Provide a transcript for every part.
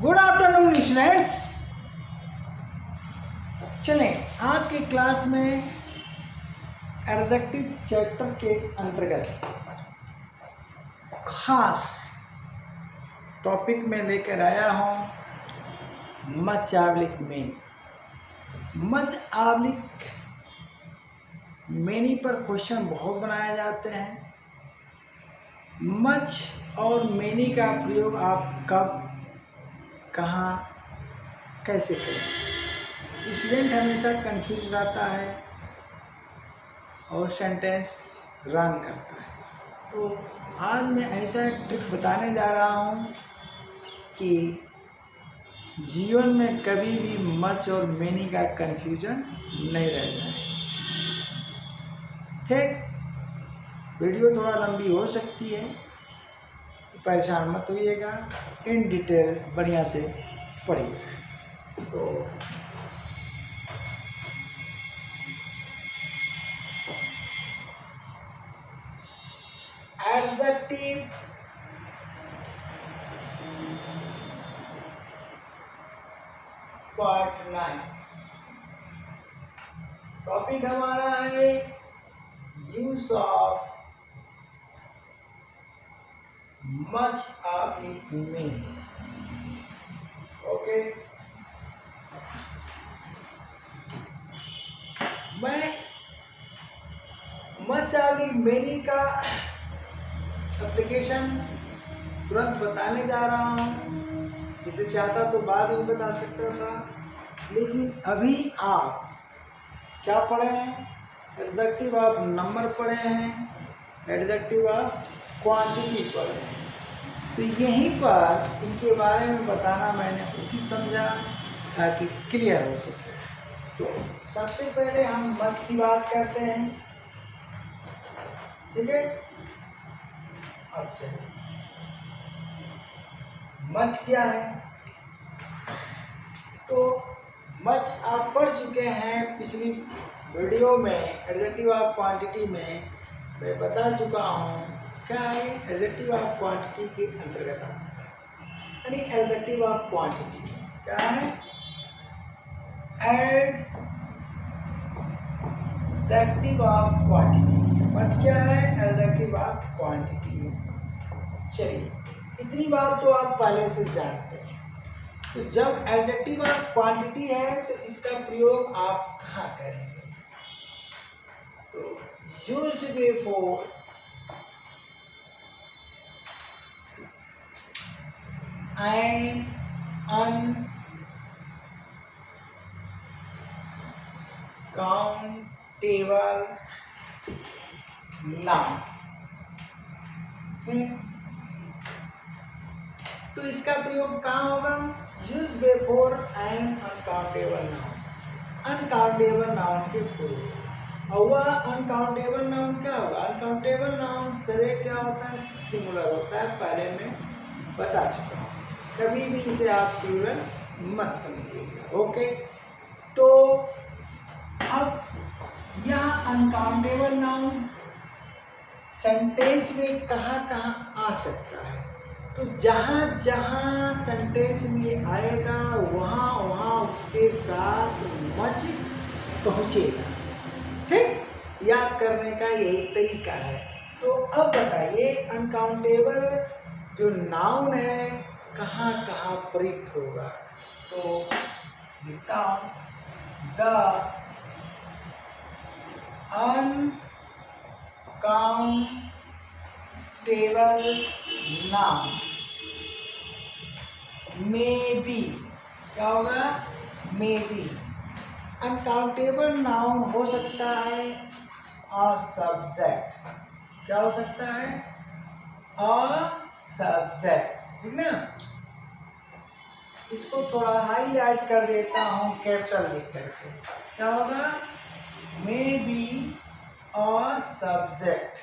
Good afternoon students. चलें आज की क्लास में एडजेक्टिव चैप्टर के अंतर्गत खास टॉपिक में लेकर आया हूँ much oblique many. Much oblique many पर क्वेश्चन बहुत बनाए जाते हैं। मच और मेनी का प्रयोग आप कब कहाँ कैसे करें, स्टूडेंट हमेशा कंफ्यूज रहता है और सेंटेंस रंग करता है। तो आज मैं ऐसा एक ट्रिक बताने जा रहा हूँ कि जीवन में कभी भी मच और मेनी का कंफ्यूजन नहीं रह जाए। ठीक, वीडियो थोड़ा लंबी हो सकती है तो परेशान मत होइएगा, इन डिटेल बढ़िया से पढ़िए। तो एडजेक्टिव पार्ट 9 टॉपिक हमारा है use of much oblique many. Okay, मैं मच आब्लिक मेनी का एप्लीकेशन तुरंत बताने जा रहा हूँ। इसे चाहता तो बाद में बता सकता था, लेकिन अभी आप क्या पढ़े हैं? एडजेक्टिव ऑफ नंबर पढ़े हैं, एडजेक्टिव ऑफ क्वांटिटी पढ़े हैं। तो यहीं पर इनके बारे में बताना मैंने उचित समझा ताकि क्लियर हो सके। तो सबसे पहले हम मच की बात करते हैं, ठीक है। अब चलिए, मच क्या है? तो मच आप पढ़ चुके हैं पिछली वीडियो में। एडजेक्टिव ऑफ क्वांटिटी में मैं बता चुका हूँ क्या है। एडजेक्टिव ऑफ क्वांटिटी के अंतर्गत आता है, यानी एडजेक्टिव ऑफ क्वांटिटी क्या है? Adjective of quantity. मच क्या है? Adjective of quantity. चलिए, इतनी बात तो आप पहले से जानते हैं। तो जब एडजेक्टिव ऑफ क्वांटिटी है तो इसका प्रयोग आप कहाँ करेंगे? तो used before N uncountable noun. तो इसका प्रयोग कहाँ होगा? Use before N uncountable noun. Uncountable noun के पूर्व। और वह अनकाउंटेबल नाउन क्या होगा? अनकाउंटेबल नाउन सरे क्या होता है? सिंगुलर होता है। पहले मैं बता चुका हूँ, कभी भी इसे आप प्लूरल मत समझिएगा। ओके, तो अब यह अनकाउंटेबल नाउन सेंटेंस में कहाँ कहाँ आ सकता है? तो जहाँ जहाँ सेंटेंस में आएगा वहाँ वहाँ उसके साथ मच पहुँचेगा। ठीक, याद करने का यही तरीका है। तो अब बताइए, अनकाउंटेबल जो नाउन है कहाँ कहाँ प्रयुक्त होगा? तो लिखता हूँ, the uncountable noun may be. क्या होगा? May be. अनकाउंटेबल नाउन हो सकता है अ सब्जेक्ट। क्या हो सकता है? अ सब्जेक्ट, ठीक ना। इसको थोड़ा हाईलाइट कर देता हूँ कैपिटल लिख करके। क्या होगा? May be a subject.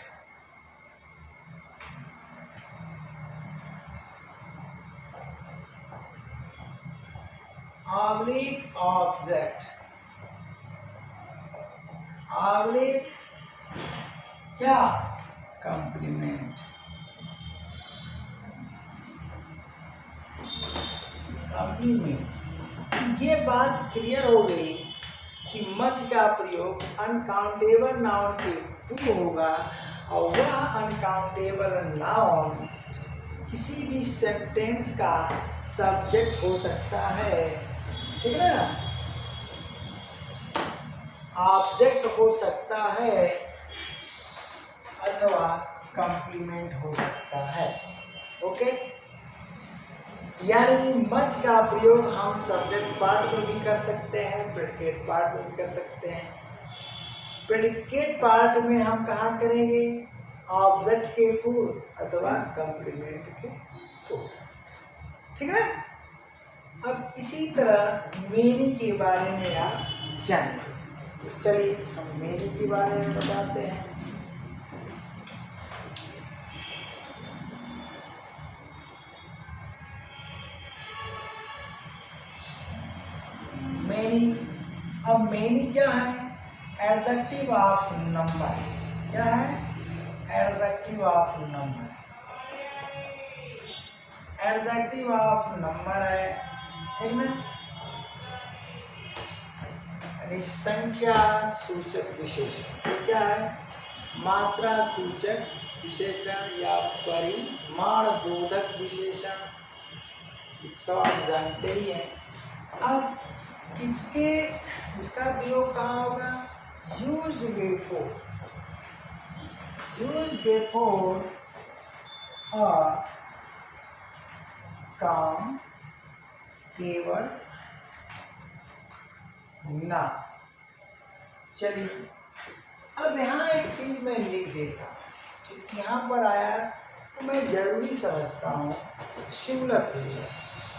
Oblique object. Oblique क्या? कंप्लीमेंट। कॉम्प्लीमेंट। ये बात क्लियर हो गई कि मच का प्रयोग अनकाउंटेबल नाउन के पूर्व होगा और वह अनकाउंटेबल नाउन किसी भी सेंटेंस का सब्जेक्ट हो सकता है, ठीक है ना, ऑब्जेक्ट हो सकता है अथवा कॉम्प्लीमेंट हो सकता है। ओके, यानी मच का प्रयोग हम सब्जेक्ट पार्ट में भी कर सकते हैं, प्रेडिकेट पार्ट में भी कर सकते हैं। प्रेडिकेट पार्ट में हम कहाँ करेंगे, ऑब्जेक्ट के पूर्व अथवा कॉम्प्लीमेंट के पूर्व, ठीक है। अब इसी तरह मेनी के बारे में आप जानिए। तो चलिए हम मेनी के बारे में बताते हैं। मेनी, अब मेनी क्या है, एडजेक्टिव ऑफ नंबर। क्या है, adjective of number. Adjective of number है, ठीक ना, यानी संख्या सूचक विशेषण। ये क्या है, मात्रा सूचक विशेषण या परिमाण बोधक विशेषण, सब आप जानते ही हैं। अब इसका प्रयोग कहाँ होगा, यूज बिफोर काम केवल ना। चलिए अब यहाँ एक चीज मैं लिख देता हूँ, यहाँ पर आया तो मैं जरूरी समझता हूँ सिंगुलर प्लूरल।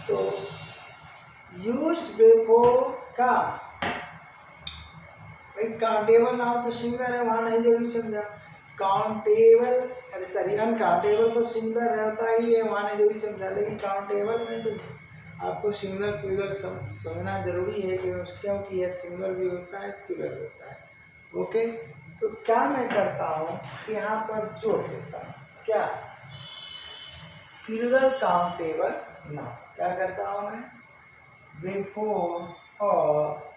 तो यूज्ड बिफोर का, भाई काउंटेबल नाउन तो सिंगुलर है, वहाँ नहीं जरूरी समझा। काउंटेबल, अरे सॉरी, अनकाउंटेबल तो सिंगुलर होता ही है, वहाँ नहीं जरूरी समझा। लेकिन काउंटेबल में तो आपको सिंगुलर प्लूरल समझना जरूरी है, क्योंकि यह सिंगुलर भी होता है, प्लूरल होता है। ओके, तो क्या मैं करता हूँ, यहाँ पर जोड़ देता हूँ, क्या, प्लूरल काउंटेबल नाउन। क्या करता हूँ मैं, बिफोर और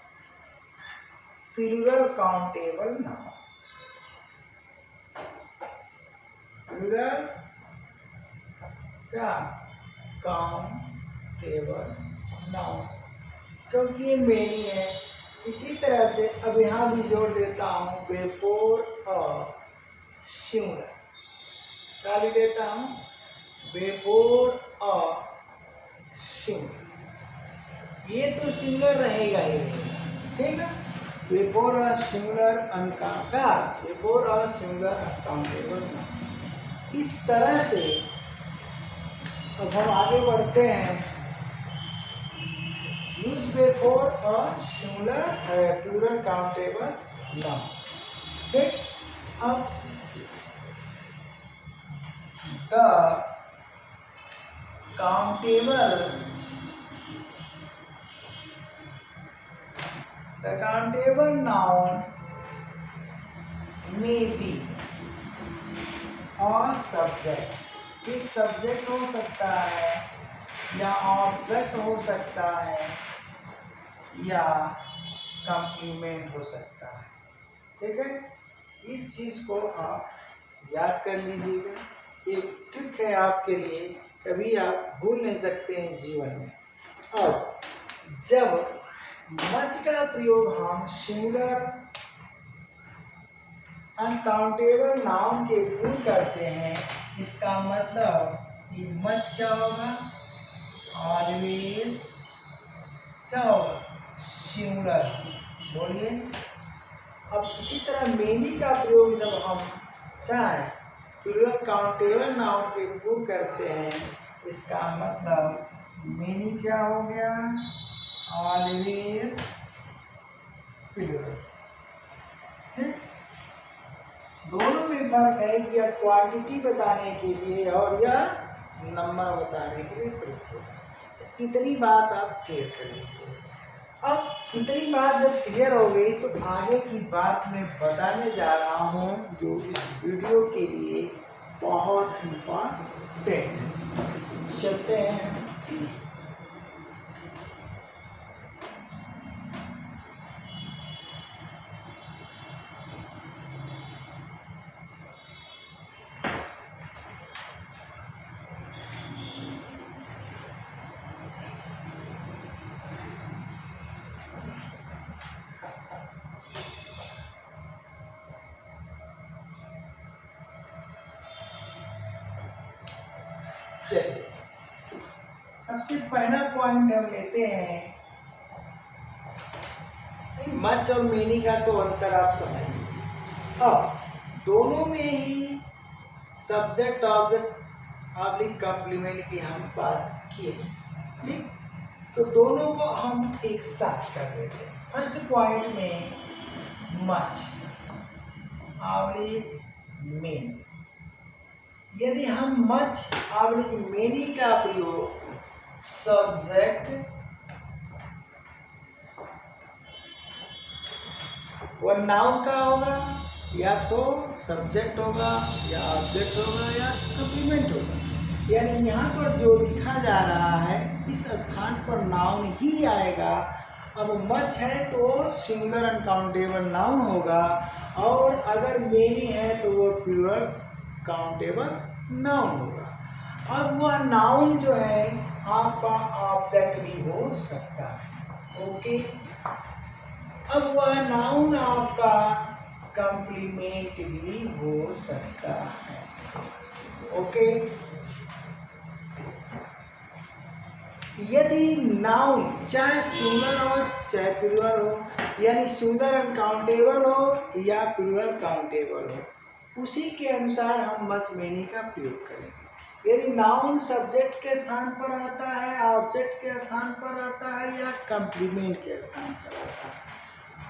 प्लूरल काउंटेबल नाउन, प्लूरल क्या, काउंटेबल नाउन, क्योंकि ये मेनी है। इसी तरह से अब यहाँ भी जोड़ देता हूँ बिफोर और सिंगुलर। क्या लिख देता हूँ, बिफोर और सिंगुलर। ये तो सिंगुलर रहेगा ही, ठीक है। बिफोर और सिंगुलर अनकाउंटेबल, बिफोर और सिंगुलर अनकाउंटेबल। इस तरह से अब हम आगे बढ़ते हैं। यूज बिफोर और सिंगुलर प्लूरल काउंटेबल नाउन, ठीक। अब द काउंटेबल नाउन में बी और सब्जेक्ट, एक सब्जेक्ट हो सकता है या ऑब्जेक्ट हो सकता है या कॉम्प्लीमेंट हो सकता है, ठीक है। इस चीज को आप याद कर लीजिएगा, एक ट्रिक है आपके लिए, कभी आप भूल नहीं सकते हैं जीवन में। अब जब मच का प्रयोग हम सिंगुलर अनकाउंटेबल नाउन के पूर्व करते हैं, इसका मतलब ये मच क्या होगा, ऑलवेज क्या होगा, सिंगुलर। बोलिए। अब इसी तरह मेनी का प्रयोग जब हम क्या है, प्लूरल काउंटेबल नाउन के पूर्व करते हैं, इसका मतलब मेनी क्या हो गया, ऑलवेज प्लूरल। ठीक, दोनों में फर्क है कि यह क्वांटिटी बताने के लिए और यह नंबर बताने के लिए प्रयुक्त होता है। इतनी बात आप क्लियर कर लीजिए। अब इतनी बात जब क्लियर हो गई तो आगे की बात मैं बताने जा रहा हूँ, जो इस वीडियो के लिए बहुत इम्पोर्टेंट है। चलते हैं। चलिए सबसे पहला पॉइंट हम लेते हैं, मच और मेनी का तो अंतर आप समझिए। अब दोनों में ही सब्जेक्ट ऑब्जेक्ट ऑब्लिक कॉम्प्लीमेंट की हम बात किए, ठीक। तो दोनों को हम एक साथ कर देते हैं। फर्स्ट पॉइंट में मच ऑब्लिक मेनी, यदि हम मच ऑब्लिक मेनी का प्रयोग सब्जेक्ट व नाउन का होगा, या तो सब्जेक्ट होगा या ऑब्जेक्ट होगा या कॉम्प्लीमेंट होगा, यानी यहाँ पर जो लिखा जा रहा है इस स्थान पर नाउन ही आएगा। अब मच है तो सिंगुलर अनकाउंटेबल नाउन होगा, और अगर मेनी है तो वो प्लूरल काउंटेबल नाउन होगा। अब वह नाउन जो है आपका ऑब्जेक्ट भी हो सकता है, ओके। अब वह नाउन आपका कॉम्प्लीमेंट भी हो सकता है, ओके। यदि नाउन चाहे सिंगुलर हो चाहे प्लूरल हो, यानी सिंगुलर अनकाउंटेबल हो या प्लूरल काउंटेबल हो, उसी के अनुसार हम मच मेनी का प्रयोग करेंगे। यदि नाउन सब्जेक्ट के स्थान पर आता है, ऑब्जेक्ट के स्थान पर आता है या कॉम्प्लीमेंट के स्थान पर आता है,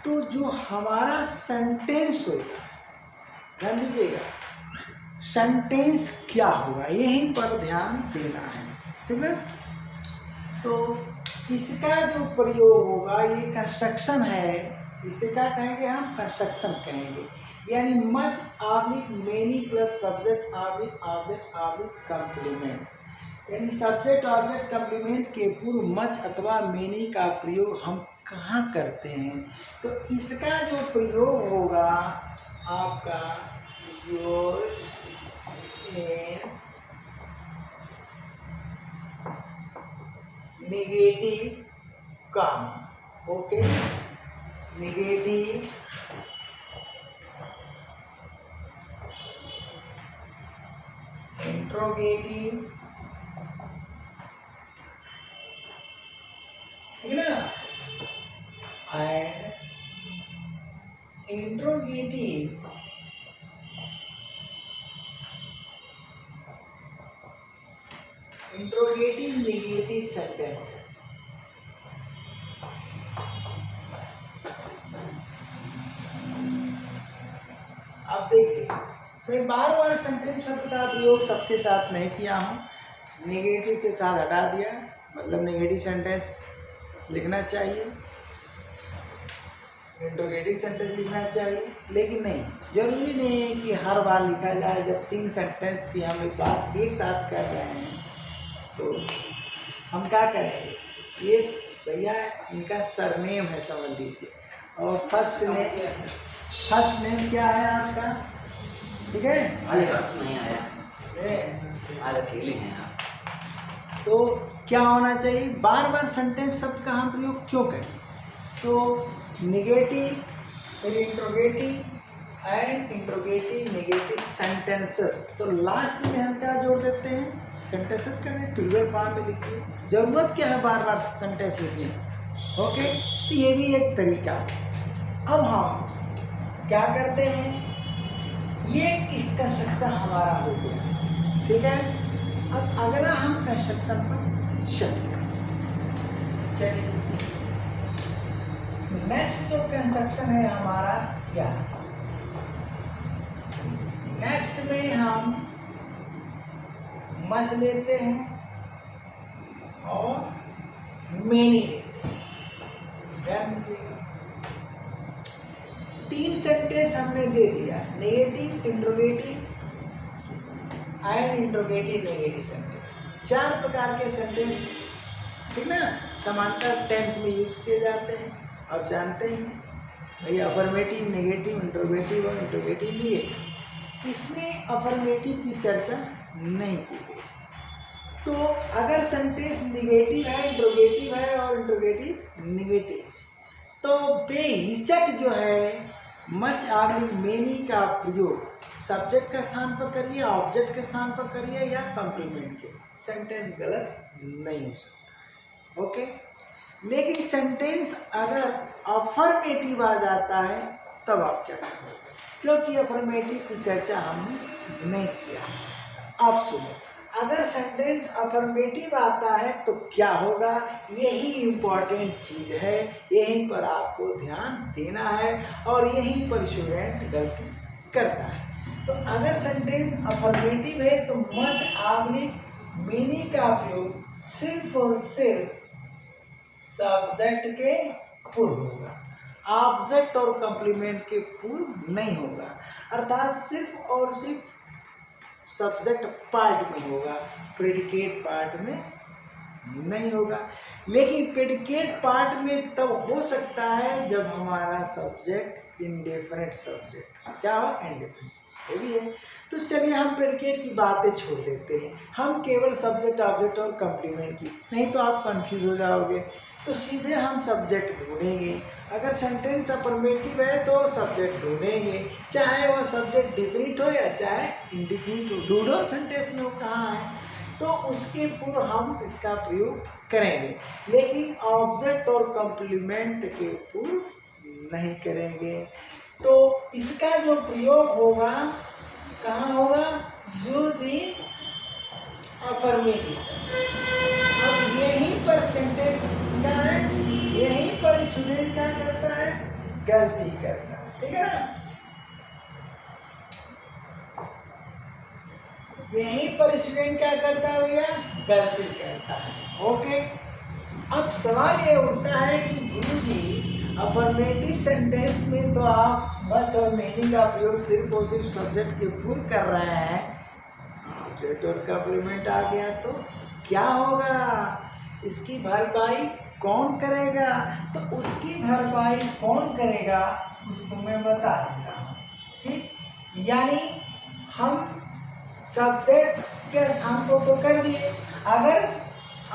तो जो हमारा सेंटेंस होगा, ध्यान दीजिएगा, सेंटेंस क्या होगा यहीं पर ध्यान देना है, ठीक ना। तो इसका जो प्रयोग होगा ये कंस्ट्रक्शन है, इसे क्या कहेंगे हम, कंस्ट्रक्शन कहेंगे। यानी much oblique many plus subject oblique object oblique complement, यानी सब्जेक्ट ऑब्जेक्ट कॉम्प्लीमेंट के पूर्व मच अथवा मेनी का प्रयोग हम कहाँ करते हैं। तो इसका जो प्रयोग होगा आपका use in negative comma, okay, negative interrogative, ठीक ना, एंड इंट्रोगेटिव नेगेटिव सेंटेंसेस। अब देखिए, मैं बार बार सेंटेंस शब्द का प्रयोग सबके साथ नहीं किया हूँ, नेगेटिव के साथ हटा दिया, मतलब नेगेटिव सेंटेंस लिखना चाहिए, इंट्रोगेटिव सेंटेंस लिखना चाहिए, लेकिन नहीं, जरूरी नहीं है कि हर बार लिखा जाए। जब 3 सेंटेंस की हम एक बात एक साथ कर रहे हैं तो हम क्या करेंगे, ये भैया इनका सरनेम है समझ लीजिए, और फर्स्ट नेम क्या है आपका, ठीक है, नहीं आया, आज अकेले हैं आप। तो क्या होना चाहिए, बार बार सेंटेंस शब्द का हम प्रयोग क्यों करें। तो नेगेटिव, फिर interrogative and interrogative negative sentences, तो लास्ट में हम क्या जोड़ देते हैं, सेंटेंसेस करते हैं, प्लूरल फॉर्म में लिखते हैं। जरूरत क्या है बार बार सेंटेंस लिखने की, ओके। तो ये भी एक तरीका है। अब हम क्या करते हैं, ये कंस्ट्रक्शन हमारा हो गया, ठीक है। अब अगला हम कंस्ट्रक्शन पर चलते हैं। चलिए, नेक्स्ट जो कंस्ट्रक्शन है हमारा क्या है, नेक्स्ट में हम मच लेते हैं और मेनी लेते हैं। ध्यान दीजिएगा, 3 सेंटेंस हमने दे दिया, negative, interrogative and interrogative negative sentence, 4 प्रकार के सेंटेंस, ठीक ना, समांतर टेंस में यूज किए जाते हैं। आप जानते हैं भैया, अफर्मेटिव, नेगेटिव, इंट्रोगेटिव और इंट्रोगेटिव नेगेटिव। इसमें अफर्मेटिव की चर्चा नहीं की गई। तो अगर सेंटेंस निगेटिव है, इंट्रोगेटिव है और इंट्रोगेटिव निगेटिव, तो बेहिचक जो है मच ऑब्लिक मेनी का प्रयोग सब्जेक्ट के स्थान पर करिए, ऑब्जेक्ट के स्थान पर करिए या कॉम्प्लीमेंट के, सेंटेंस गलत नहीं हो सकता। ओके, लेकिन सेंटेंस अगर अफर्मेटिव आ जाता है तब आप क्या करोगे, क्योंकि अफर्मेटिव की चर्चा हमने नहीं किया है। अब सुनो, अगर सेंटेंस अफर्मेटिव आता है तो क्या होगा, यही इम्पोर्टेंट चीज़ है, यहीं पर आपको ध्यान देना है और यहीं पर स्टूडेंट गलती करता है। तो अगर सेंटेंस अफर्मेटिव है तो मच ऑब्लिक मेनी का प्रयोग सिर्फ और सिर्फ सब्जेक्ट के पूर्व होगा, ऑब्जेक्ट और कॉम्प्लीमेंट के पूर्व नहीं होगा, अर्थात सिर्फ और सिर्फ सब्जेक्ट पार्ट में होगा, प्रेडिकेट पार्ट में नहीं होगा। लेकिन प्रेडिकेट पार्ट में तब हो सकता है जब हमारा सब्जेक्ट इंडेफिनिट सब्जेक्ट क्या हो, इंडेफिनिट भी है। तो चलिए हम प्रेडिकेट की बातें छोड़ देते हैं, हम केवल सब्जेक्ट ऑब्जेक्ट और कॉम्प्लीमेंट की, नहीं तो आप कंफ्यूज हो जाओगे। तो सीधे हम सब्जेक्ट ढूंढेंगे, अगर सेंटेंस अफर्मेटिव है तो सब्जेक्ट ढूंढेंगे, चाहे वह सब्जेक्ट डिफिनिट हो या चाहे इंडिफिनिट हो, ढूंढो सेंटेंस में वो कहाँ है, तो उसके पूर्व हम इसका प्रयोग करेंगे, लेकिन ऑब्जेक्ट और कॉम्प्लीमेंट के पूर्व नहीं करेंगे। तो इसका जो प्रयोग होगा कहाँ होगा, यूज इन अफर्मेटिव। अब यहीं पर सेंटेंस क्या है, यहीं पर स्टूडेंट क्या करता है, गलती करता है, ठीक है ना, यहीं पर स्टूडेंट क्या करता है भैया, गलती करता है। ओके, अब सवाल ये उठता है कि गुरुजी अफर्मेटिव सेंटेंस में तो आप बस और मेनी का प्रयोग सिर्फ और सिर्फ सब्जेक्ट के पूर्व कर रहे हैं, ऑब्जेक्ट और कॉम्प्लीमेंट आ गया तो क्या होगा, इसकी भरपाई कौन करेगा, तो उसकी भरपाई कौन करेगा उसको मैं बता देता हूँ, ठीक। यानी हम सब्जेक्ट के स्थान को तो कर दिए, अगर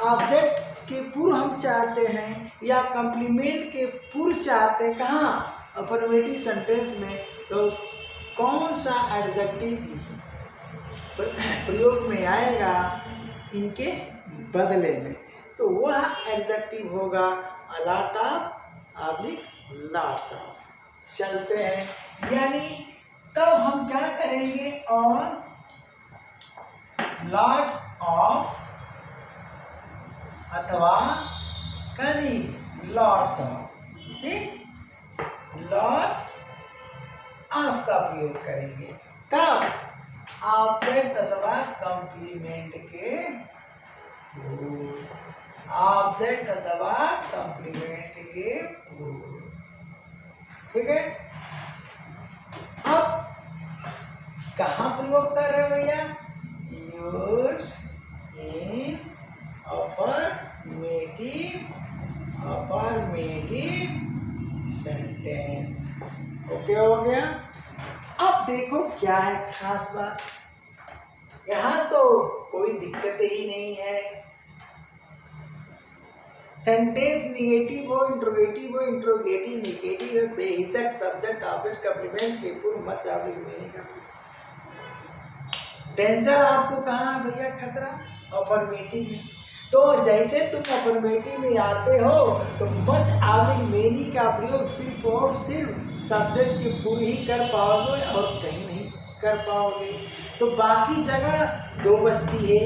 ऑब्जेक्ट के पूर्व हम चाहते हैं या कॉम्प्लीमेंट के पूर्व चाहते हैं कहाँ, अफर्मेटिव सेंटेंस में, तो कौन सा एडजेक्टिव प्रयोग में आएगा इनके बदले में, तो वह एडजेक्टिव होगा a lot of oblique lots of. चलते हैं, यानी तब हम क्या करेंगे, और लॉट ऑफ अथवा कभी लॉट्स ऑफ, ठीक, लॉट्स ऑफ का प्रयोग करेंगे, कब, ऑब्जेक्ट अथवा कॉम्प्लीमेंट के पूर्व, ऑब्जेक्ट अथवा कॉम्प्लीमेंट के पूर्व, ठीक है। अब कहाँ प्रयोग कर रहे हैं भैया, use in affirmative sentence. Okay हो गया। अब देखो क्या है खास बात, यहाँ तो कोई दिक्कत ही नहीं है, सेंटेंस निगेटिव हो, इंट्रोगेटिव हो, इंट्रोगेटिव निगेटिव है, बेहिचक सब्जेक्ट ऑब्जेक्ट कॉम्प्लीमेंट के पूर्व मच ऑब्लिक मेनी का। टेंसर आपको कहाँ है भैया, खतरा अफर्मेटिव में, तो जैसे तुम अफर्मेटिव में आते हो तो मच ऑब्लिक मेनी का प्रयोग सिर्फ और सिर्फ सब्जेक्ट के पूर्व ही कर पाओगे और कहीं नहीं कर पाओगे। तो बाकी जगह दो बस्ती है,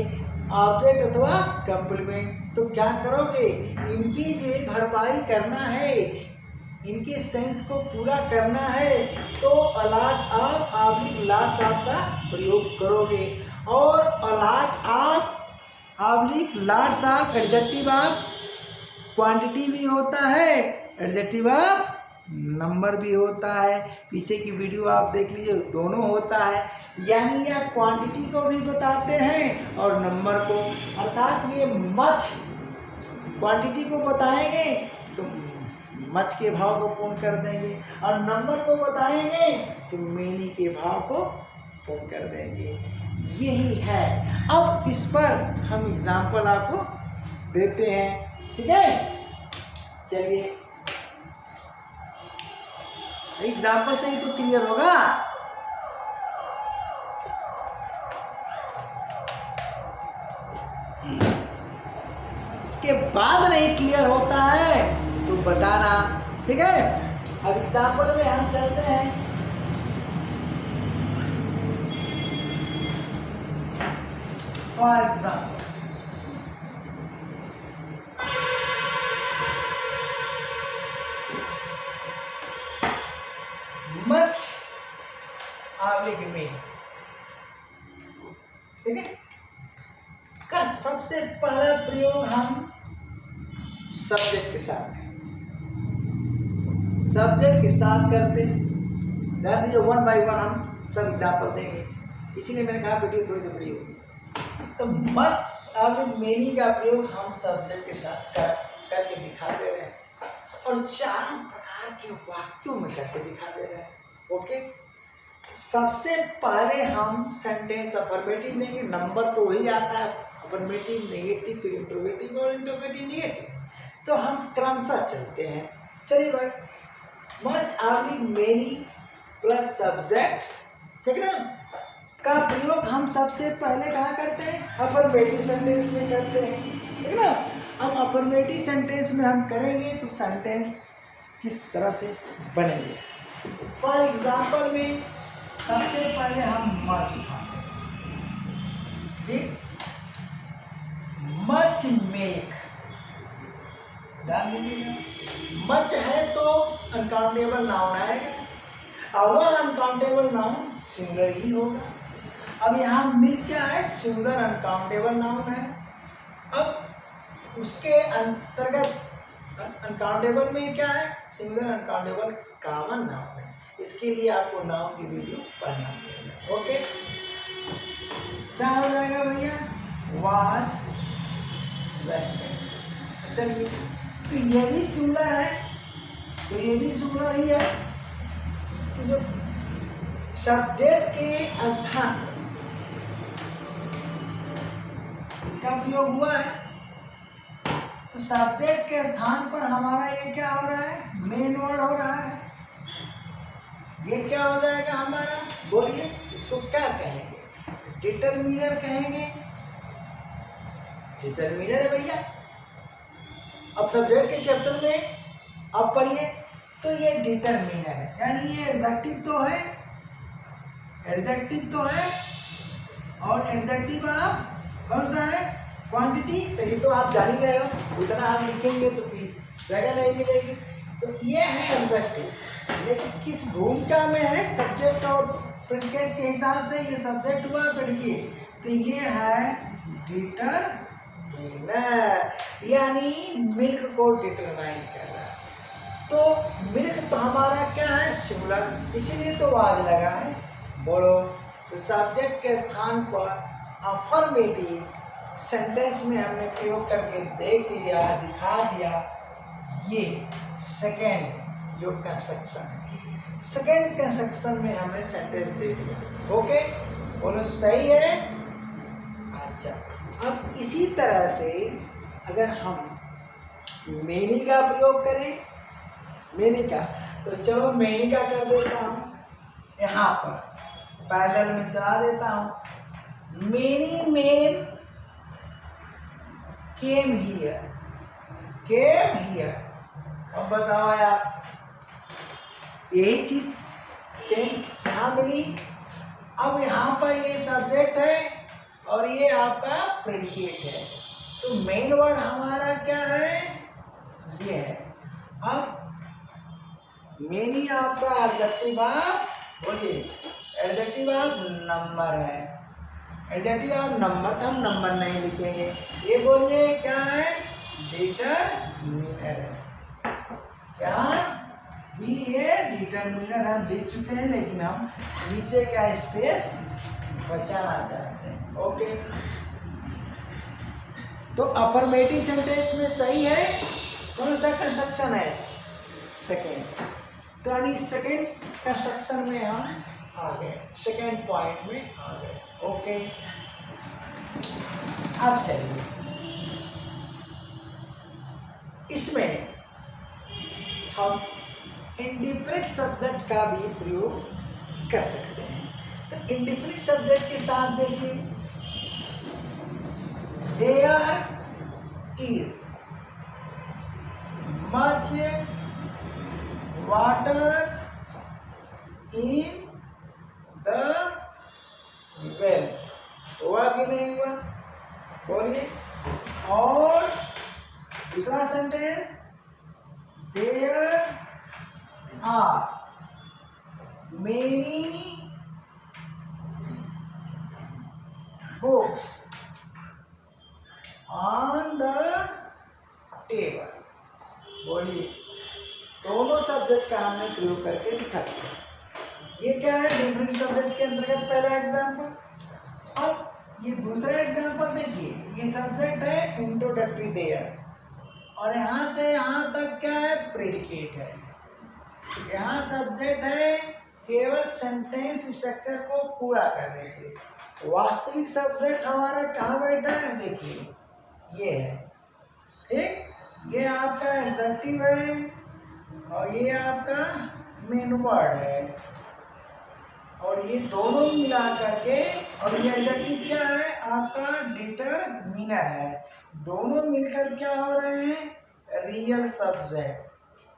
ऑब्जेक्ट अथवा कॉम्प्लीमेंट, तो क्या करोगे, इनकी जो भरपाई करना है, इनके सेंस को पूरा करना है, तो a lot of oblique lots of का प्रयोग करोगे। और a lot of oblique lots of adjective of quantity भी होता है, एडजेक्टिव ऑफ नंबर भी होता है, पीछे की वीडियो आप देख लीजिए, दोनों होता है, यानी यह क्वांटिटी को भी बताते हैं और नंबर को, अर्थात ये मच क्वांटिटी को बताएंगे तो मच के भाव को पूर्ण कर देंगे, और नंबर को बताएंगे तो मेनी के भाव को पूर्ण कर देंगे, यही है। अब इस पर हम एग्जाम्पल आपको देते हैं, ठीक है। चलिए एग्जाम्पल से ही तो क्लियर होगा। इसके बाद नहीं क्लियर होता है तो बताना, ठीक है। अब एग्जाम्पल में हम चलते हैं। फॉर एग्जाम्पल, मच आवलिक में, ठीक है, का सबसे पहला प्रयोग हम सब्जेक्ट के साथ करते हैं। ध्यान दीजिए, वन बाय वन हम सब एग्जाम्पल देंगे, इसीलिए मैंने कहा वीडियो थोड़ी सी बड़ी होगी। तो मच आवलिक मेनी का प्रयोग हम सब्जेक्ट के साथ करके दिखा दे रहे हैं और चारों प्रकार के वाक्यों में करके दिखा दे रहे हैं। ओके, सबसे पहले हम सेंटेंस अफर्मेटिव लेंगे, नंबर तो वही आता है, अफर्मेटिव, नेगेटिव, फिर इंट्रोगेटिव और इंट्रोगेटिव नेगेटिव। तो हम क्रमशः चलते हैं। चलिए भाई, मच आवलिक मेनी प्लस सब्जेक्ट, ठीक ना, का प्रयोग हम सबसे पहले कहाँ करते हैं? अफर्मेटिव सेंटेंस में करते हैं, ठीक ना। हम अफर्मेटिव सेंटेंस में हम करेंगे तो सेंटेंस किस तरह से बनेंगे। फॉर एग्जाम्पल में सबसे पहले हम मच उठाते हैं, ठीक, मच मिल्क। ध्यान दीजिएगा, मच है तो अनकाउंटेबल नाउन आएगा और वह अनकाउंटेबल नाउन सिंगुलर ही होगा। अब यहाँ मिल्क क्या है? सिंगुलर अनकाउंटेबल नाउन है। अब उसके अंतर्गत अनकाउंटेबल में क्या है? सिंगुलर अनकाउंटेबल कॉमन नाउन है। इसके लिए आपको नाउन की वीडियो पढ़ना पड़ेगा। ओके, क्या हो जाएगा भैया? Was, western. चलिए, तो ये भी सिंगुलर है, तो ये भी सिंगुलर ही है। तो जो सब्जेक्ट के स्थान इसका प्रयोग हुआ है, तो सब्जेक्ट के स्थान पर हमारा ये क्या हो रहा है? मेन वर्ड हो रहा है। ये क्या हो जाएगा हमारा? बोलिए, इसको क्या कहेंगे? डिटरमिनर कहेंगे। डिटरमिनर है भैया। अब सब्जेक्ट के चैप्टर में आप पढ़िए तो ये डिटरमिनर है, यानी ये एडजेक्टिव तो है, एडजेक्टिव तो है, और एडजेक्टिव आप कौन सा है? क्वांटिटी। तो ये तो आप जान ही रहे हो, उतना आप लिखेंगे तो फिर जगह नहीं मिलेगी। तो ये है एडजेक्टिव, लेकिन किस भूमिका में है? सब्जेक्ट और प्रेडिकेट के हिसाब से ये सब्जेक्ट हुआ, प्रेडिकेट। तो ये है डिटरमिनर, यानी मिल्क को डिटरमाइन कर रहा है। तो मिल्क तो हमारा क्या है? सिंगुलर, इसीलिए तो वाज लगा है। बोलो, तो सब्जेक्ट के स्थान पर अफर्मेटिव सेंटेंस में हमने प्रयोग करके देख लिया, दिखा दिया। ये सेकेंड जो कंस्ट्रक्शन है, सेकेंड कंस्ट्रक्शन में हमने सेंटेंस दे दिया। ओके, बोलो सही है। अच्छा, अब इसी तरह से अगर हम मेनी का प्रयोग करें, मेनी का, तो चलो मेनी का कर देता हूँ, यहाँ पर पैरेलल में चला देता हूँ। Many main came here, came here. अब बताओ यार, यही चीज सेम यहाँ मिली। अब यहाँ पर ये सब्जेक्ट है और ये आपका प्रेडिकेट है, तो मेन वर्ड हमारा क्या है? ये है। अब मेनी आपका एडजेक्टिव आप बोलिए, एडजेक्टिव आप नंबर है, एडजेक्टिव आप नंबर, तो हम नंबर नहीं लिखेंगे। ये बोलिए क्या है? डिटरमिनर है। क्या भी ये डिटरमिनर हम लिख चुके हैं, लेकिन हम नीचे का स्पेस बचाना चाहते हैं। ओके, तो अफर्मेटिव सेंटेंस में सही है कौन सा कंस्ट्रक्शन है? सेकेंड। तो यानी सेकेंड कंस्ट्रक्शन में हम आ गए, सेकेंड पॉइंट में आ गए। ओके, अब चलिए, इसमें हम इंडिफरेंट इंडेफिनिट सब्जेक्ट का भी प्रयोग कर सकते हैं। तो इंडेफिनिट सब्जेक्ट के साथ देखिए, there is much water in the well. हुआ कि नहीं हुआ? बोलिए। और दूसरा sentence, there are many books on the table. बोलिए। दोनों सब्जेक्ट का हमने प्रयोग करके दिखाया। ये क्या है? डिफरेंट सब्जेक्ट के अंतर्गत पहला एग्जाम्पल। अब ये दूसरा एग्जाम्पल देखिए, ये सब्जेक्ट है इंट्रोडक्टरी देयर, और यहाँ से यहाँ तक क्या है? प्रेडिकेट है। यहाँ सब्जेक्ट है केवल सेंटेंस स्ट्रक्चर को पूरा करने के लिए। वास्तविक सब्जेक्ट हमारा कहाँ बैठा है? देखिए, ये है। ठीक, ये आपका एडजेक्टिव है और ये आपका मेन वर्ड है, और ये दोनों मिला करके, और ये एडजेक्टिव क्या है? आपका डिटरमिनर है। दोनों मिलकर क्या हो रहे हैं? Real subject.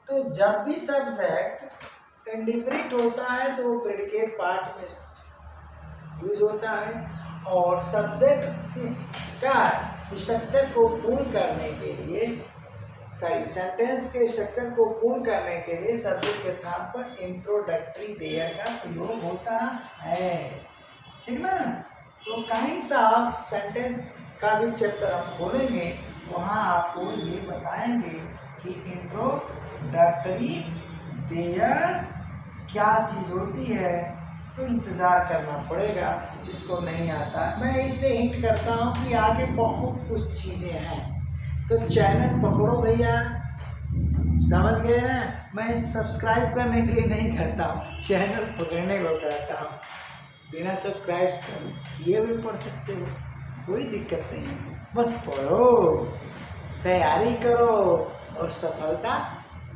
तो जब भी सब्जेक्ट इंडिफरेंट होता है तो वो प्रेडिकेट पार्ट में यूज होता है, और सब्जेक्ट क्या स्ट्रक्चर को पूर्ण करने के लिए, सेंटेंस के स्ट्रक्चर को पूर्ण करने के लिए सब्जेक्ट के स्थान पर इंट्रोडक्टरी देयर का प्रयोग होता है। ठीक ना? तो काइंड्स ऑफ सेंटेंस का भी चैप्टर हम खोलेंगे, वहाँ आपको ये बताएंगे कि इंट्रोडक्टरी देयर क्या चीज़ होती है। तो इंतज़ार करना पड़ेगा जिसको नहीं आता। मैं इसलिए हिंट करता हूँ कि आगे बहुत कुछ चीज़ें हैं, तो चैनल पकड़ो भैया, समझ गए ना? मैं सब्सक्राइब करने के लिए नहीं करता हूँ, चैनल पकड़ने को कहता हूँ। बिना सब्सक्राइब किए भी पढ़ सकते हो, कोई दिक्कत नहीं है। बस पढ़ो, तैयारी करो और सफलता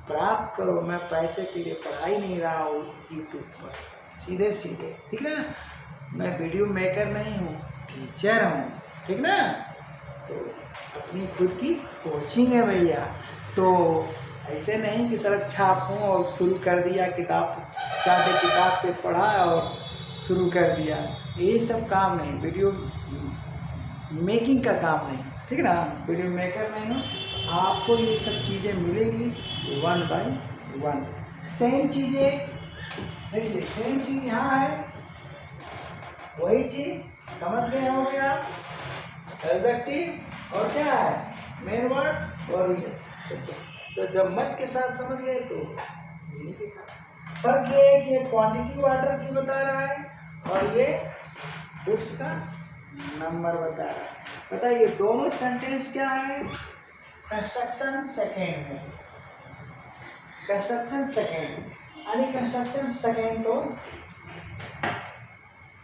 प्राप्त करो। मैं पैसे के लिए पढ़ाई नहीं रहा हूँ यूट्यूब पर, सीधे सीधे। ठीक ना? मैं वीडियो मेकर नहीं हूँ, टीचर हूँ। ठीक ना? तो अपनी खुद की कोचिंग है भैया। तो ऐसे नहीं कि सड़क छाप हूँ और शुरू कर दिया, किताब चाहते किताब से पढ़ा और शुरू कर दिया, ये सब काम नहीं। वीडियो मेकिंग का काम नहीं। ठीक ना? वीडियो मेकर नहीं हूँ। आपको ये सब चीज़ें मिलेगी 1 बाय 1। सेम चीज़ें देखिए, सेम चीज़ यहाँ है, वही चीज़ समझ गए होंगे आप। एडजेक्टिव और क्या है? मेन वर्ड और रियल। तो जब मच के साथ समझ गए तो मेनी के साथ। फर्क ये है कि ये क्वांटिटी वाटर की बता रहा है और ये बुक्स का नंबर बता रहा है। बताइए, दोनों सेंटेंस क्या है? कंस्ट्रक्शन सेकेंड में, कंस्ट्रक्शन सेकेंड यानी कंस्ट्रक्शन सेकेंड तो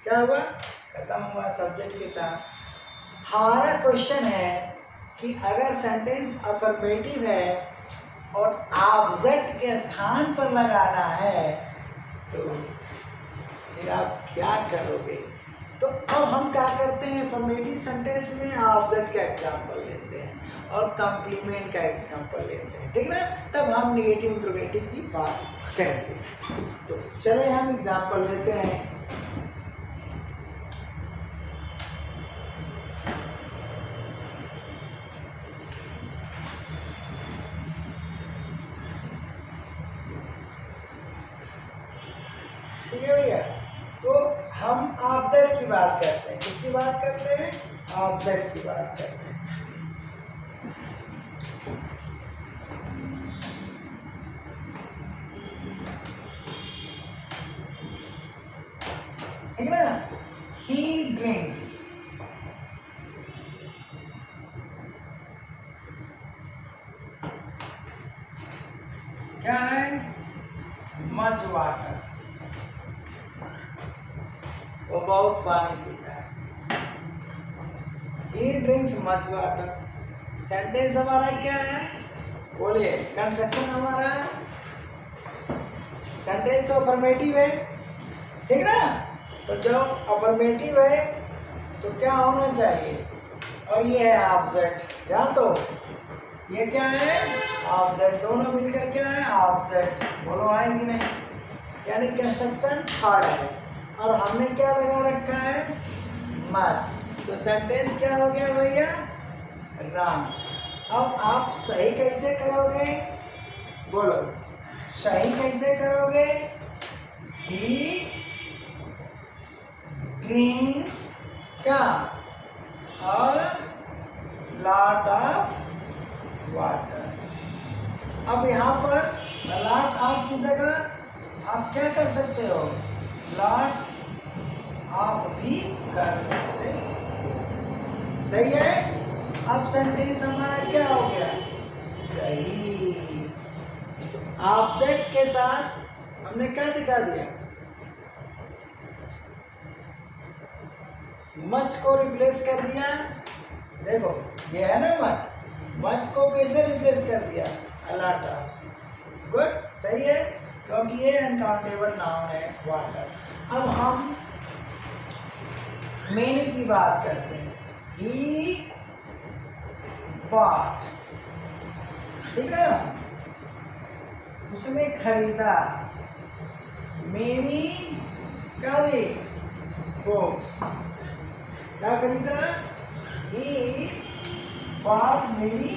क्या हुआ? खत्म हुआ सब्जेक्ट के साथ। हमारा क्वेश्चन है कि अगर सेंटेंस अफर्मेटिव है और ऑब्जेक्ट के स्थान पर लगाना है तो फिर आप क्या करोगे? तो अब हम क्या करते हैं? अफर्मेटिव सेंटेंस में ऑब्जेक्ट का एग्जाम्पल लेते हैं और कॉम्प्लीमेंट का एग्जाम्पल लेते हैं। ठीक ना? तब हम नेगेटिव इंट्रोगेटिव की बात करेंगे। तो चले हम एग्जाम्पल लेते हैं। ठीक है भैया? तो हम ऑब्जेक्ट की बात करते हैं। किसकी बात करते हैं? ऑब्जेक्ट की बात करते हैं। ठीक ना? He drinks क्या है? Much water. वो बहुत पानी पीता है। He drinks much water। Sentence हमारा क्या है? बोलिए। कंस्ट्रक्शन हमारा सेंटेंस तो अफर्मेटिव है, ठीक ना। तो जब अफर्मेटिव है तो क्या होना चाहिए, और ये है ऑब्जेक्ट, ध्यान दो, ये क्या है ऑब्जेक्ट, दोनों मिलकर क्या है ऑब्जेक्ट, बोलो है कि नहीं, यानी कंस्ट्रक्शन थर्ड है, और हमने क्या लगा रखा है मच, तो सेंटेंस क्या हो गया भैया रॉन्ग। अब आप सही कैसे करोगे, बोलो सही कैसे करोगे, ही ड्रिंक्स क्या और लॉट ऑफ वाटर। अब यहाँ पर लॉट ऑफ की जगह आप क्या कर सकते हो, लॉट्स आप भी कर सकते हो, सही है। अब सेंटेंस हमारा क्या हो गया सही। तो ऑब्जेक्ट के साथ हमने क्या दिखा दिया, मच को रिप्लेस कर दिया, देखो ये है ना मच, मच को कैसे रिप्लेस कर दिया अलॉट ऑफ, गुड सही है, क्योंकि ये अनकाउंटेबल नाउन है वाटर। अब हम मेनी की बात करते हैं, ही बॉट, ठीक है, उसने खरीदा मेनी काली बुक्स, क्या खरीदा, ही बॉट मेनी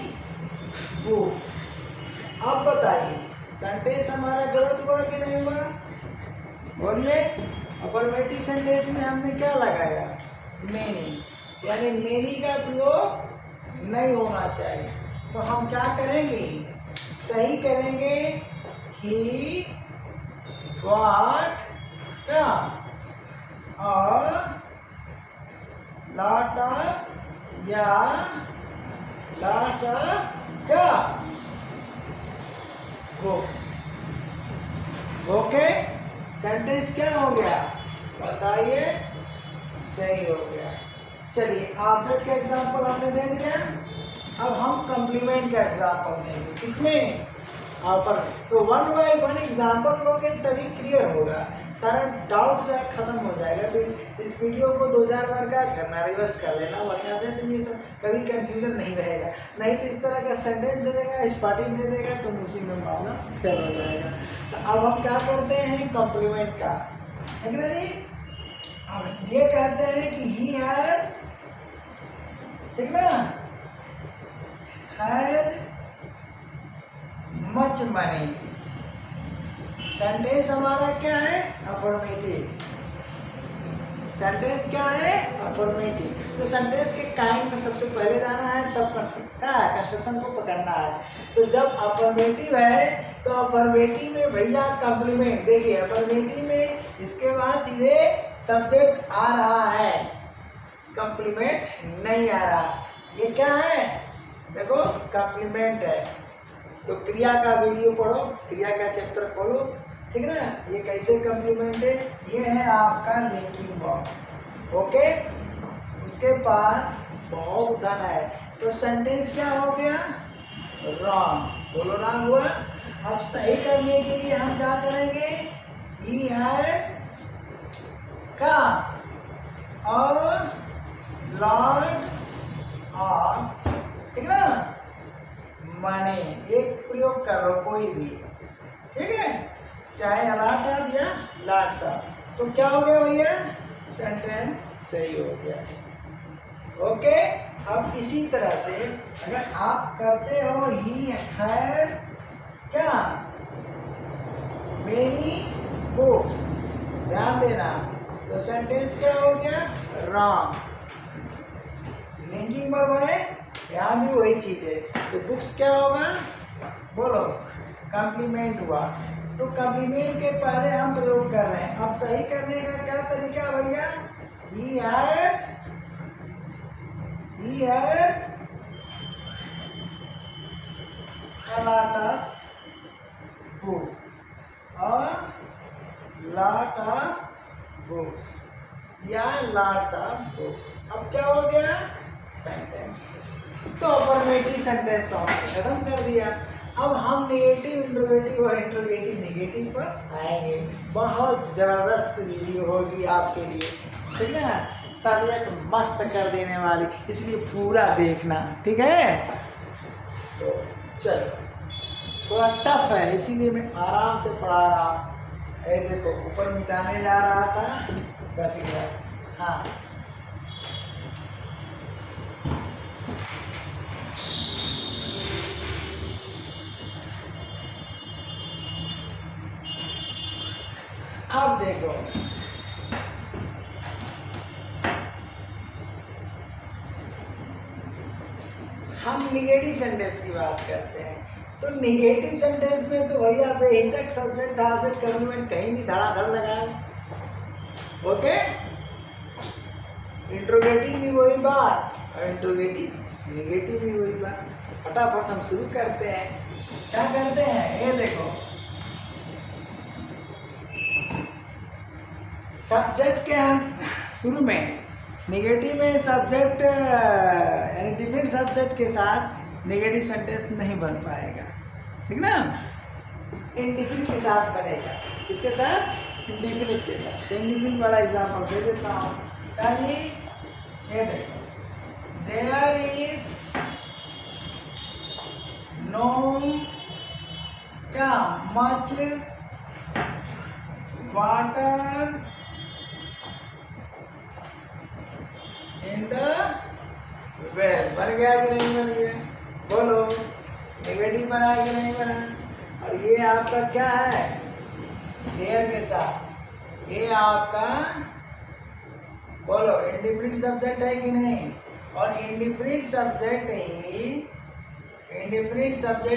बुक्स। अब बताइए सेंटेंस हमारा गलत हुआ कि नहीं हुआ, बोलिए। अफर्मेटिव सेंटेंस में हमने क्या लगाया मेनी, यानी मेनी का प्रयोग नहीं होना चाहिए, तो हम क्या करेंगे सही करेंगे, ही गॉट क्या और लॉट ऑफ या लॉट्स ऑफ क्या बुक्स, ओके। सेंटेंस क्या हो गया बताइए, सही हो गया। चलिए ऑब्जेक्ट का एग्जांपल हमने दे दिया, अब हम कॉम्प्लीमेंट का एग्जांपल देंगे, किसमें पर तो 1 बाय 1 एग्जांपल लोगे तभी क्लियर होगा, सारा डाउट जो है खत्म हो जाएगा। फिर इस वीडियो को 2000 बार क्या करना, रिवर्स कर लेना बढ़िया से, तो ये सब कभी कंफ्यूजन नहीं रहेगा। नहीं तो इस तरह का सेंटेंस दे देगा, स्टार्टिंग दे देगा, तो उसी में मामला फेल हो जाएगा। तो अब हम क्या करते हैं कॉम्प्लीमेंट का, ठीक ना जी। अब ये कहते हैं कि ही हैज, ठीक ना, हैज मच मनी, सेंटेंस हमारा क्या है अफर्मेटिव, सेंटेंस क्या है अफर्मेटिव। तो सेंटेंस के काइंड में सबसे पहले जाना है, तब क्या है कंस्ट्रक्शन को पकड़ना है। तो जब अफर्मेटिव है तो अफर्मेटिव में भैया कॉम्प्लीमेंट, देखिए अफर्मेटिव में इसके बाद सीधे सब्जेक्ट आ रहा है, कॉम्प्लीमेंट नहीं आ रहा। ये क्या है देखो कॉम्प्लीमेंट है, तो क्रिया का वीडियो पढ़ो, क्रिया का चैप्टर खोलो, ठीक ना। ये कैसे कॉम्प्लीमेंट है, ये है आपका लिंकिंग वर्ब, ओके। उसके पास बहुत धन है, तो सेंटेंस क्या हो गया रॉन्ग, बोलो रॉन्ग हुआ। अब सही करने के लिए हम क्या करेंगे, ही हैज का और लॉट ऑफ, ठीक ना, मनी, एक प्रयोग कर लो कोई भी, ठीक है, चाहे अलॉट ऑफ या लॉट्स ऑफ, तो क्या हो गया भैया सेंटेंस सही हो गया, ओके। अब इसी तरह से अगर आप करते हो ही हैज क्या मेनी बुक्स, ध्यान देना, तो सेंटेंस क्या हो गया रॉन्ग, लिंकिंग वर्ब है, यहाँ भी वही चीज है, तो बुक्स क्या होगा बोलो कॉम्प्लीमेंट हुआ। तो कॉम्प्लीमेंट के पहले हम प्रयोग कर रहे हैं। अब सही करने का क्या तरीका भैया, he has a lot of book और lot of books या lots of book। अब क्या हो गया सेंटेंस, तो अफर्मेटिव सेंटेंस तो हमने खत्म कर दिया। अब हम नेगेटिव इंट्रोगेटिव और इंट्रोगेटिव नेगेटिव पर आएंगे। बहुत ज़बरदस्त वीडियो होगी आपके लिए, ठीक है, तबीयत मस्त कर देने वाली, इसलिए पूरा देखना, ठीक है। तो चलो, थोड़ा टफ है इसीलिए मैं आराम से पढ़ा रहा हूँ। देखो ऊपर मिटाने जा रहा था, बस गया। हाँ, अब देखो हम निगेटिव सेंटेंस की बात करते हैं। तो निगेटिव सेंटेंस में तो भैया बेहिचक सब्जेक्ट ऑब्जेक्ट कॉम्प्लीमेंट कहीं भी धड़ाधड़ लगाए। ओके, इंट्रोगेटिव भी वही बात और इंट्रोगेटिव निगेटिव भी वही बात। फटाफट हम शुरू करते हैं। क्या करते हैं, ये देखो सब्जेक्ट के शुरू में निगेटिव में सब्जेक्ट यानी डिफरेंट सब्जेक्ट के साथ नेगेटिव सेंटेंस नहीं बन पाएगा, ठीक ना। इंडिफिनिट के साथ बनेगा, किसके साथ, इंडिफिनिट के साथ। इंडिफिनिट वाला एग्जाम्पल दे देता हूँ। ये देखो, देयर इज नो क्या much water in the well. बन गया कि नहीं बन गया, बोलो। नेगेटिव बना कि नहीं बना। और ये आपका क्या है, देयर के साथ, ये आपका बोलो इंडिफिनिट सब्जेक्ट है कि नहीं। और इंडिफिनिट सब्जेक्ट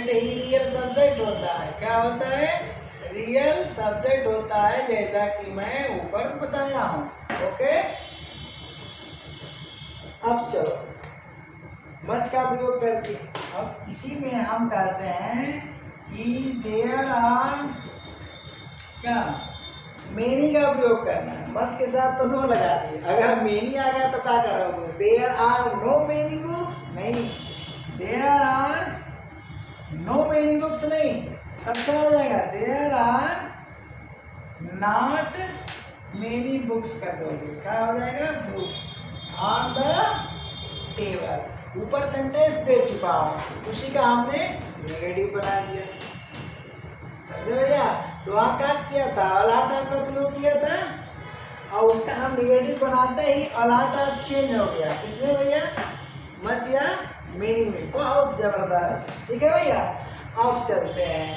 ही रियल सब्जेक्ट होता है। क्या होता है, रियल सब्जेक्ट होता है, जैसा कि मैं ऊपर बताया हूँ। ओके, अब चलो मच का प्रयोग करके, अब इसी में हम कहते हैं कि देयर आर क्या, मेनी का प्रयोग करना है। मच के साथ तो नो लगा दिए, अगर मेनी आ गया तो क्या करोगे, there are no many books, नहीं, there are no many books नहीं, तब क्या हो जाएगा, there are not many books कर दोगे, क्या हो जाएगा, बुक्स ऑन द टेबल। ऊपर सेंटेंस दे चुका हूँ, उसी का हमने नेगेटिव बना दिया भैया। तो वहाँ क्या किया था, अलाट ऑफ का प्रयोग किया था, और उसका हम नेगेटिव बनाते ही अलाट ऑफ चेंज हो गया, किसमें भैया, मच या मेनी में। बहुत जबरदस्त, ठीक है भैया। अब चलते हैं,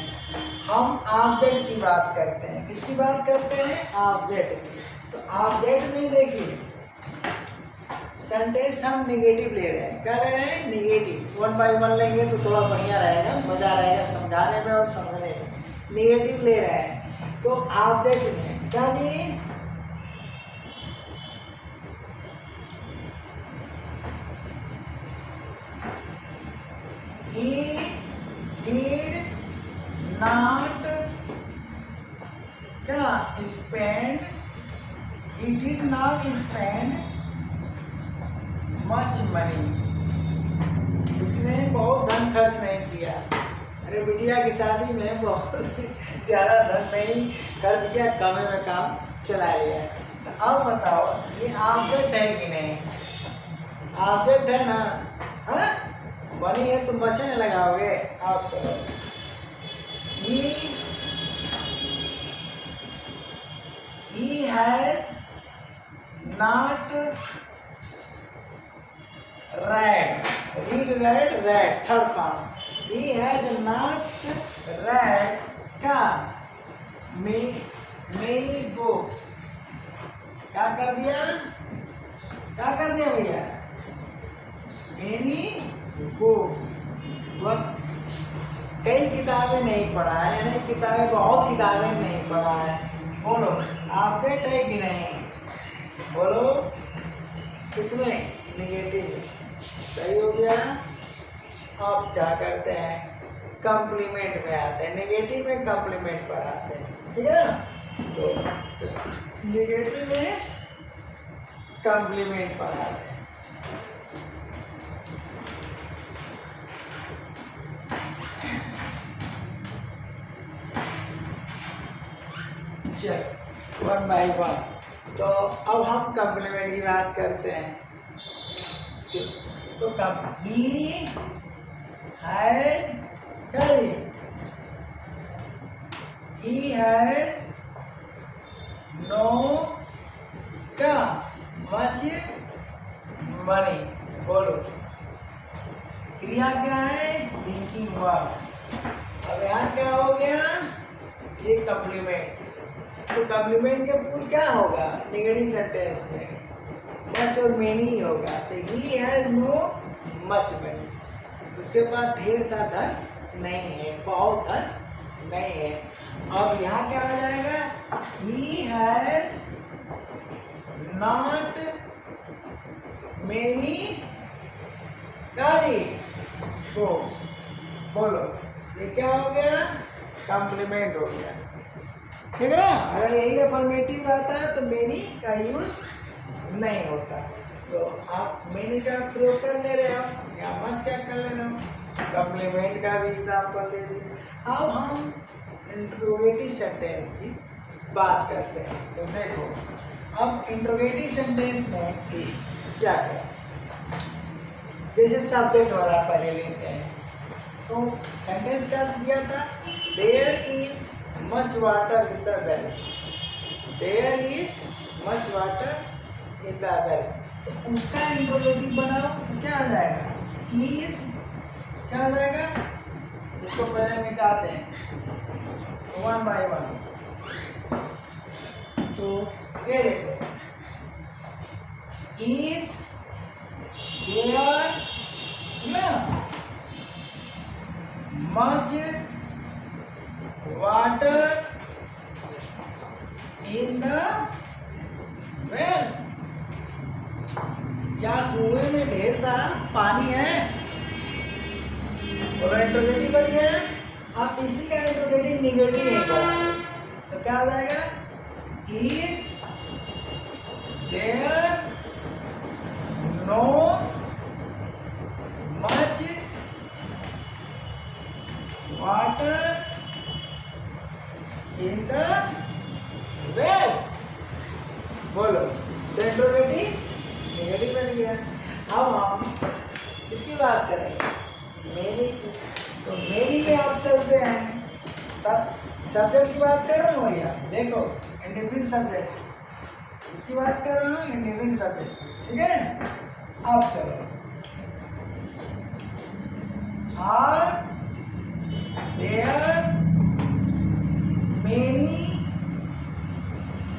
हम ऑब्जेक्ट की बात करते हैं। किसकी बात करते हैं, ऑब्जेक्ट की। तो ऑब्जेक्ट में देखिए सेंटेंस हम नेगेटिव ले रहे हैं, क्या ले रहे हैं, नेगेटिव। 1 बाय 1 लेंगे तो थोड़ा बढ़िया रहेगा, मजा रहेगा समझाने में और समझने में। नेगेटिव ले रहे हैं, तो ऑब्जेक्ट में क्या जी, he did not क्या spend, he did not spend much money, उसने बहुत धन खर्च नहीं किया। अरे बिटिया की शादी में बहुत ज़्यादा धन नहीं खर्च किया, कमे में काम चला लिया। तो अब बताओ ये ऑब्जेक्ट है कि नहीं, ऑब्जेक्ट है ना, हाँ बनी है तो मशीन लगाओगे आप। चलो, he has not read, read third form, he has not read क्या, many books। क्या कर दिया, क्या कर दिया भैया, many books। वह कई किताबें नहीं पढ़ा है, यानी किताबें बहुत किताबें नहीं पढ़ा है। बोलो ऑब्जेक्ट है कि नहीं, बोलो किसमें, नेगेटिव। सही हो गया। अब क्या करते हैं, कॉम्प्लीमेंट में आते हैं, नेगेटिव में कॉम्प्लीमेंट पर आते हैं, ठीक है ना। तो नेगेटिव में कॉम्प्लीमेंट पर आते हैं। चलो 1 by 1। तो अब हम कॉम्प्लीमेंट की बात करते हैं। तो ही हैज नो क्या मच मनी। बोलो क्रिया क्या है? Linking verb. अब यहाँ क्या हो गया? ये कॉम्प्लीमेंट। तो कॉम्प्लीमेंट के पूर्व क्या होगा नेगेटिव सेंटेंस में? मच और मेनी ही होगा। तो he has no much money, उसके पास ढेर सा धन नहीं है, बहुत धन नहीं है। अब यहाँ क्या हो जाएगा? He has not many fruits. बोलो ये क्या हो गया? कॉम्प्लीमेंट हो गया, ठीक है ना। अगर यही अफर्मेटिव रहता है तो मेनी का यूज नहीं होता। तो आप मेनी का प्रयोग कर ले रहे हो या मच क्या कर ले रहे हो? कॉम्प्लीमेंट का भी एग्जाम्पल दे दिए। अब हम इंट्रोगेटिव सेंटेंस की बात करते हैं। तो देखो अब इंट्रोगेटिव सेंटेंस में क्या क्या, जैसे सब्जेक्ट वाला पहले लेते हैं। तो सेंटेंस क्या दिया था? There is much water in the well. There is much water in the well. तो उसका इंट्रोगेटिव बनाओ तो क्या आ जाएगा? इज क्या आ जाएगा? इसको पहले निकालते हैं 1 by 1। तो ये देखो इज देयर ना much water in the well. क्या कुएं में ढेर सारा पानी है? और इंट्रोगेटिव बढ़ गया। आप इसी का इंट्रोगेटिव निगेटिव नहीं बनाओ तो क्या आ जाएगा? Is there no much water in the well. बोलो तो इंट्रोगेटिव निगेटिव बन गया। अब हम किसकी बात करेंगे? मेनी की। तो मेनी में आप चलते हैं। सब्जेक्ट की बात कर रहा हूँ भैया, देखो इंडिफिनिट सब्जेक्ट इसकी बात कर रहा हूँ, इंडिफिनिट सब्जेक्ट, ठीक है। अब चलो आर देयर मेनी,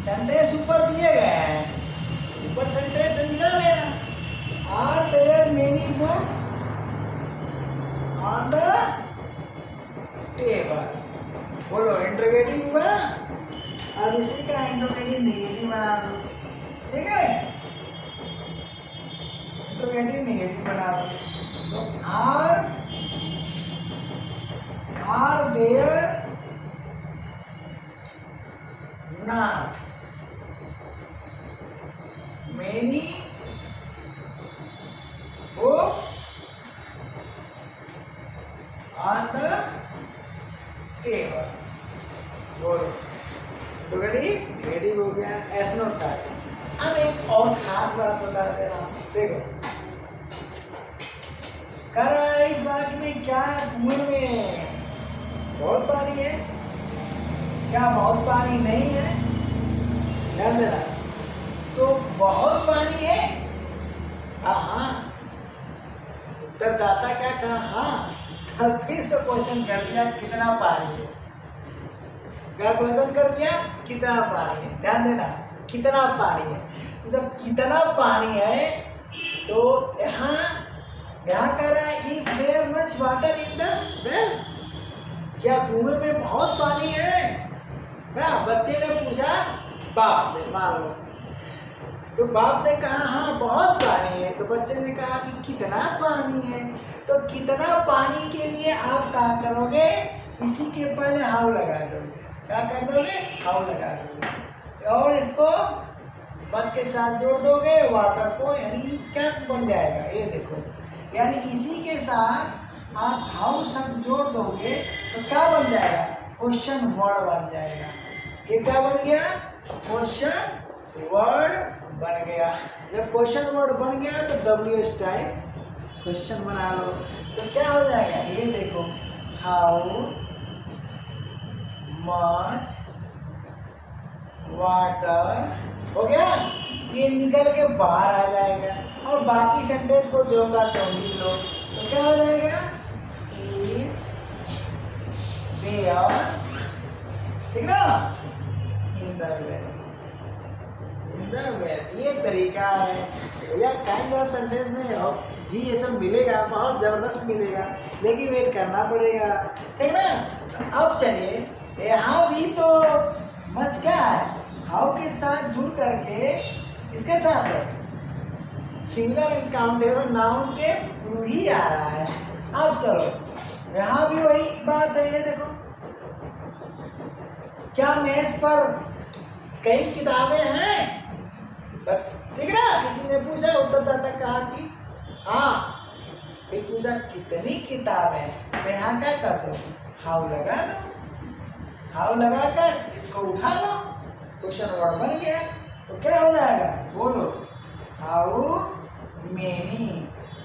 सेंटेंस ऊपर दिए गए हैं, ऊपर सेंटेंस मिला लेना। Are there many books on the table. बोलो इंट्रोगेटिव हुआ। अब इसी का इंट्रोगेटिव नेगेटिव बना दो, ठीक है। इंट्रोगेटिव नेगेटिव बना दो। तो are there not many books on the table. बोलो नेगेटिव हो गया, एस नोट टाइप। अब एक और खास बात बता दे रहा हूँ, देखो कर रहा है इस बात में क्या कुएं में बहुत पानी है? क्या बहुत पानी नहीं है? ध्यान देना। तो बहुत पानी है? हाँ। उत्तरदाता क्या कहा? हाँ। अब फिर से क्वेश्चन कर दिया कितना पानी है? क्या क्वेश्चन कर दिया? कितना पानी है? ध्यान देना, कितना पानी है। तो जब कितना पानी है तो यहाँ कह रहा है is there much water in the well. क्या कुएं में बहुत पानी है? क्या बच्चे ने पूछा बाप से, मान लो तो बाप ने कहा हाँ बहुत पानी है। तो बच्चे ने कहा कि कितना पानी है? तो कितना पानी के लिए आप क्या करोगे? इसी के पहले हाउ लगा दोगे। क्या कर दोगे? हाउ लगा दोगे और इसको मच के साथ जोड़ दोगे वाटर को, यानी क्या बन जाएगा? ये देखो, यानी इसी के साथ आप हाउ शब्द जोड़ दोगे तो क्या बन जाएगा? क्वेश्चन वर्ड बन जाएगा। ये क्या बन गया? क्वेश्चन वर्ड बन गया। जब क्वेश्चन वर्ड बन गया तो WH टाइप क्वेश्चन बना लो। तो क्या हो जाएगा? ये देखो, हाउ मच वाटर, हो गया। ये निकल के बाहर आ जाएगा और बाकी सेंटेंस को जो का तो लिख लो। तो क्या हो जाएगा? इज देयर, ठीक ना, इन the well, in the well. ये तरीका है भैया। काइंड ऑफ सेंटेंस में भी ये सब मिलेगा, बहुत जबरदस्त मिलेगा, लेकिन वेट करना पड़ेगा, ठीक ना। अब चलिए, यहाँ भी तो मच क्या है? हाउ के साथ जुड़ करके इसके साथ सिंगुलर अनकाउंटेबल नाउन के थ्रू ही आ रहा है। अब चलो, यहाँ भी वही बात है। ये देखो, क्या मेज पर कई किताबें हैं? ठीक ना, किसी ने पूछा, उत्तरदाता कहा कि हाँ। फिर पूछा कितनी किताबें? तो यहाँ क्या कर दो? हाउ लगा दो। हाउ लगाकर इसको उठा लो, क्वेश्चन वर्ड बन गया। तो क्या हो जाएगा? बोलो, हाउ मेनी।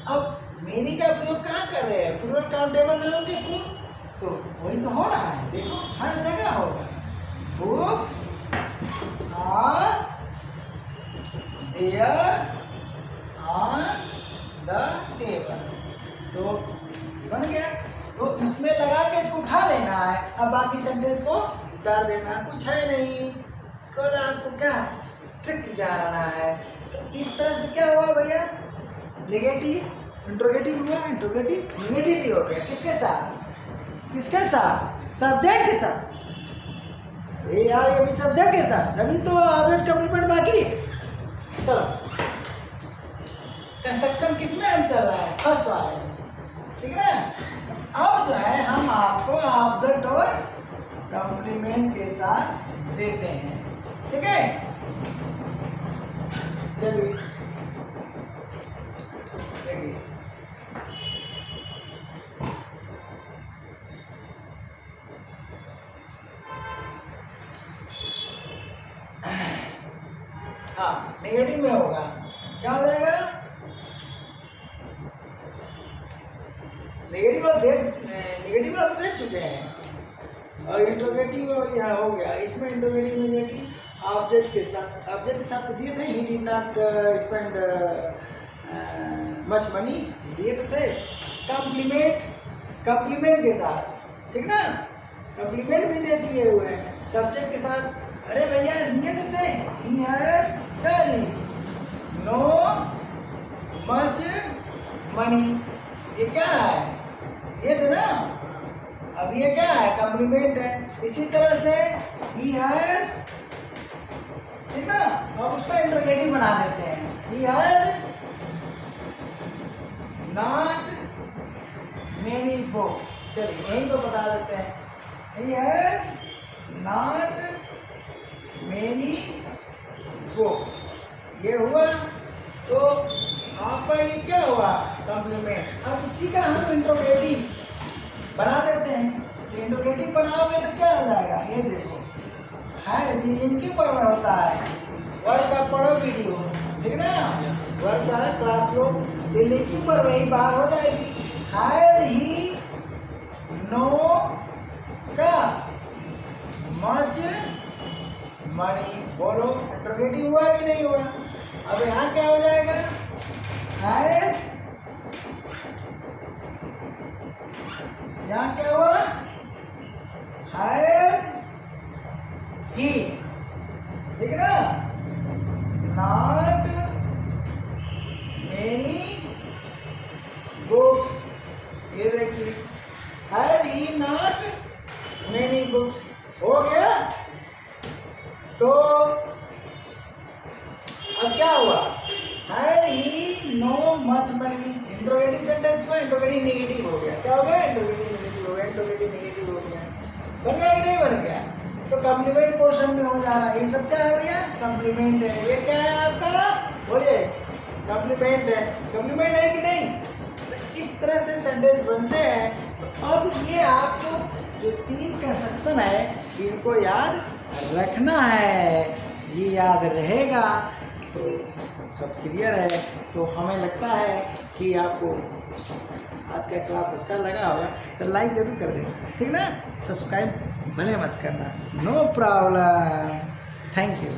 अब मेनी का प्रयोग कहाँ कर रहे हैं? प्लूरल काउंटेबल नाउन के पूर्व, तो वही तो हो रहा है। देखो, हर जगह होगा। Books are there on the table, तो बन गया। तो इसमें लगा के इसको उठा लेना है। अब बाकी सेंटेंस को उतार देना, कुछ है नहीं। कल आपको क्या ट्रिक जानना है। तो इस तरह से क्या हुआ भैया? नेगेटिव इंट्रोगेटिव हुआ, इंट्रोगेटिव नेगेटिव भी हो गया। किसके साथ? किसके साथ? सब्जेक्ट के साथ। अरे यार, ये भी सब्जेक्ट के साथ, अभी तो ऑब्जेक्ट कंप्लीमेंट बाकी है। चलो, कंस्ट्रक्शन किसमें हम चल रहा है? फर्स्ट वाले, ठीक है। अब जो है हम आपको ऑब्जेक्ट और कंप्लीमेंट के साथ देते हैं, ठीक है। चलिए देखिए, हाँ, नेगेटिव में होगा। क्या हो जाएगा? नेगेटिव वाला तो देख चुके हैं, और इंट्रोगेटिव और यहाँ हो गया। इसमें इंट्रोगेटिव नेगेटिव ऑब्जेक्ट के साथ दिए थे। He did not spend much money, दिए तो थे। कम्प्लीमेंट के साथ, ठीक ना, कम्प्लीमेंट भी दे दिए हुए हैं सब्जेक्ट के साथ। अरे भैया, दिए तो थे। He has very no much money, ये क्या है? ये तो ना, अब ये क्या है? कम्प्लीमेंट है। इसी तरह से ही हैज, ठीक ना, अब उसका इंट्रोगेटिव बना देते हैं। He has not many books, चलिए यही तो बता देते हैं। He has not many books, ये हुआ। तो आपका ये क्या हुआ? कॉम्प्लीमेंट। अब इसी का हम इंट्रोगेटिव बना देते हैं। तो इंट्रोगेटिव बनाओगे तो क्या हो जाएगा? ये देखो, है लिंकिंग पर होता है। वर्ड का पढ़ो वीडियो, ठीक ना, वर्ड का क्लासरूम, ये लिंकिंग पर वही बाहर हो जाएगी। है ही नो का मच मनी, बोलो इंट्रोगेटिव हुआ कि नहीं हुआ? अब यहाँ क्या हो जाएगा? है, यहाँ क्या हुआ? है ही, ठीक ना, नॉट मेनी बुक्स, ये देखिए, है ही नॉट मेनी बुक्स, हो गया। तो अब क्या हुआ? Has he no much money, interrogative sentence को इंट्रोगेटिव नेगेटिव हो गया। क्या हो गया? इंट्रोगेटिव नेगेटिव हो गया, इंट्रोगेटिव नेगेटिव हो गया। बन गया कि नहीं बन गया? तो कम्प्लीमेंट पोर्शन में हो जा रहा है। ये सब क्या है भैया? कम्प्लीमेंट है। ये क्या है आपका? बोलिए, कम्प्लीमेंट है। कम्प्लीमेंट है कि नहीं? तो इस तरह से सेंटेंस बनते हैं। तो अब ये आपको जो 3 कंस्ट्रक्शन है, इनको याद रखना है, ये याद रहेगा तो सब क्लियर है। तो हमें लगता है कि आपको आज का क्लास अच्छा लगा होगा, तो लाइक ज़रूर कर देना, ठीक ना। सब्सक्राइब भले मत करना, नो प्रॉब्लम। Thank you.